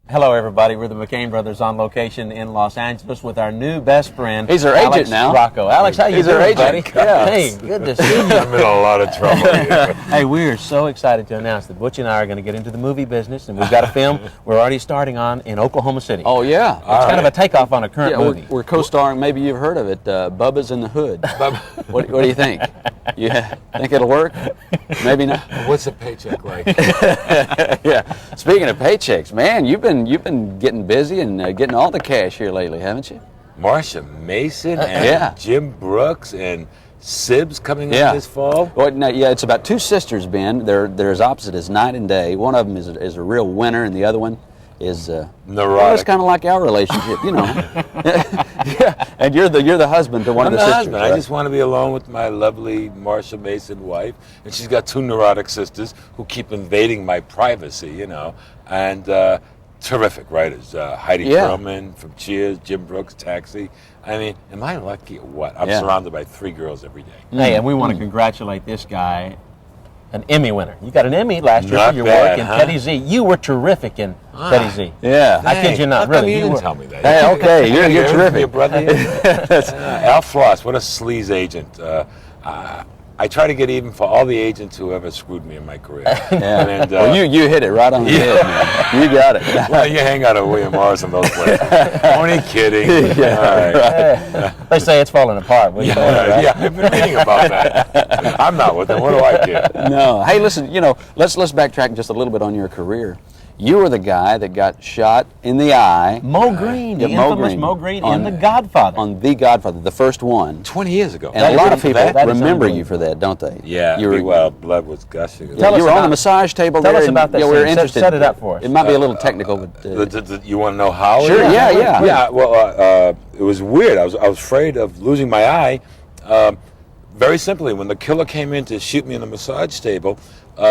Hello, everybody. We're the McCain brothers on location in Los Angeles with our new best friend. He's our Alex agent now. Rocco. Alex, how you He's doing, our buddy? agent. Yeah. Hey, good to see you. I'm in a lot of trouble here. Hey, we are so excited to announce that Butch and I are going to get into the movie business, and we've got a film we're already starting on in Oklahoma City. Oh, yeah. It's kind of a takeoff on a current Yeah, movie. we're co-starring, maybe you've heard of it, Bubba's in the Hood. What do you think? Yeah, think it'll work? Maybe not. What's a paycheck like? Yeah. Speaking of paychecks, man, you've been getting busy and getting all the cash here lately, haven't you? Marsha Mason and Yeah. Jim Brooks and Sibs coming Yeah. up this fall. Well, no, yeah, it's about two sisters, Ben. They're as opposite as night and day. One of them is a real winner, and the other one is Neurotic. well, it's kind of like our relationship, you know. Yeah, and you're the husband to one I'm of the the sisters. husband. Right? I just want to be alone with my lovely Marsha Mason wife, and she's got two neurotic sisters who keep invading my privacy, you know, and terrific writers. Heidi Yeah. Perlman from Cheers, Jim Brooks, Taxi. I mean, am I lucky or what? I'm Yeah. surrounded by three girls every day. Hey, and we want to congratulate this guy, an Emmy winner. You got an Emmy last year Not for your bad, work in huh? Teddy Z. You were terrific in Teddy Z. Yeah. I kid you How not, come really. You You didn't were. tell me that. Hey, okay, you're Your terrific. brother. Al Floss, what a sleaze agent. I try to get even for all the agents who ever screwed me in my career. Yeah. And, Well, you hit it right on the head, man. You got it. well, you hang out at William Morris and those places. Only kidding. Yeah, All right. They say it's falling apart. What do you know, right? Yeah, I've been reading about that. I'm not with them. What do I care? No. Hey, listen, let's backtrack just a little bit on your career. You were the guy that got shot in the eye. Mo Green, the Yeah, Mo infamous Green. Mo Green On- in The Godfather. On The Godfather, the first one. 20 years ago. And a lot of For people that? That is remember you unbelievable. for that, don't they? Yeah, You were, well, blood was gushing. Tell us you were on about- the massage table tell there. us and, about that yeah, we were scene. interested. Set it up for us. It might be a little technical, but You want to know how? Sure, yeah. Yeah, well, it was weird. I was afraid of losing my eye. Very simply, when the killer came in to shoot me in the massage table,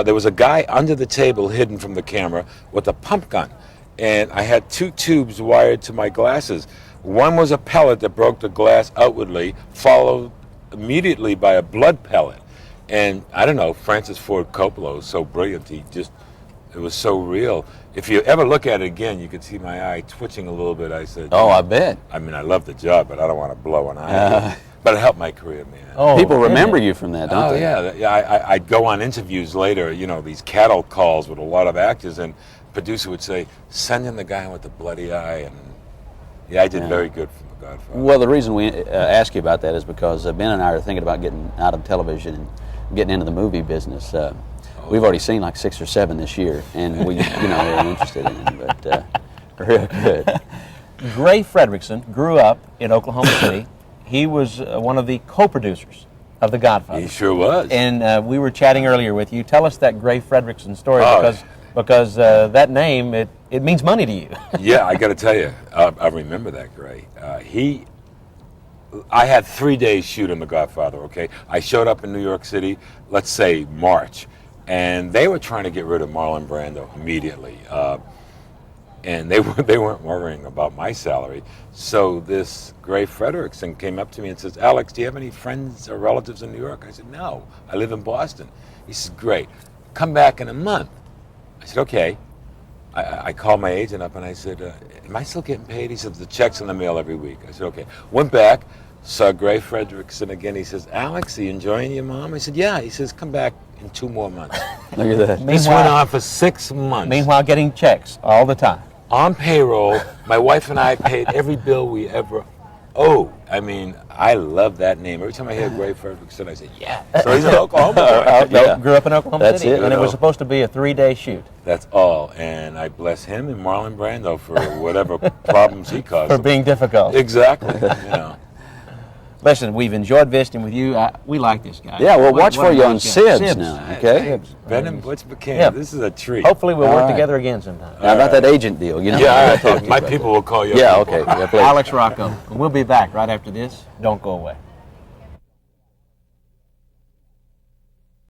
there was a guy under the table hidden from the camera with a pump gun. And I had two tubes wired to my glasses. One was a pellet that broke the glass outwardly, followed immediately by a blood pellet. And I don't know, Francis Ford Coppola was so brilliant. It was so real. If you ever look at it again, you could see my eye twitching a little bit. I said, oh, I bet. I mean, I love the job, but I don't want to blow an eye. But it helped my career, man. Oh, People didn't remember it? you from that, don't Oh they? yeah. I'd go on interviews later, these cattle calls with a lot of actors, and producer would say, "Send in the guy with the bloody eye," and yeah, I did very good from The Godfather. Well, the reason we ask you about that is because Ben and I are thinking about getting out of television and getting into the movie business. We've already seen like 6 or 7 this year, and we're interested in them, but real good. Gray Fredrickson grew up in Oklahoma City. He was one of the co-producers of The Godfather. He sure was. And we were chatting earlier with you. Tell us that Gray Fredrickson story Oh. because that name, it means money to you. Yeah, I got to tell you, I remember that, Gray. I had 3 days shooting The Godfather, okay? I showed up in New York City, let's say March, and they were trying to get rid of Marlon Brando immediately. And they weren't worrying about my salary. So this Gray Fredrickson came up to me and says, "Alex, do you have any friends or relatives in New York?" I said, "No, I live in Boston." He says, "Great, come back in a month." I said, "Okay." I called my agent up and I said, "Am I still getting paid?" He said, "The check's in the mail every week." I said, "Okay." Went back, saw Gray Fredrickson again. He says, "Alex, are you enjoying your mom?" I said, "Yeah." He says, "Come back in 2 more months." Look at that. This went on for 6 months. Meanwhile, getting checks all the time. On payroll, my wife and I paid every bill we ever owed. I mean, I love that name. Every time I hear Gray Fredrickson, I say, "Yeah." So he's an Oklahoma boy. Yeah. Grew up in Oklahoma That's City, it. and it was supposed to be a 3-day shoot. That's all. And I bless him and Marlon Brando for whatever problems he caused. For being difficult. Exactly. Listen, we've enjoyed visiting with you. We like this guy. Yeah, we'll What- watch what for you a on nice guy. Sibs now, okay? Sibs. Ben and Butch McCain, Yeah. this is a treat. Hopefully we'll All work right. together again sometime. How about that agent deal? Yeah, my people will call you. Yeah, okay. Yeah, please. Alex Rocco. We'll be back right after this. Don't go away.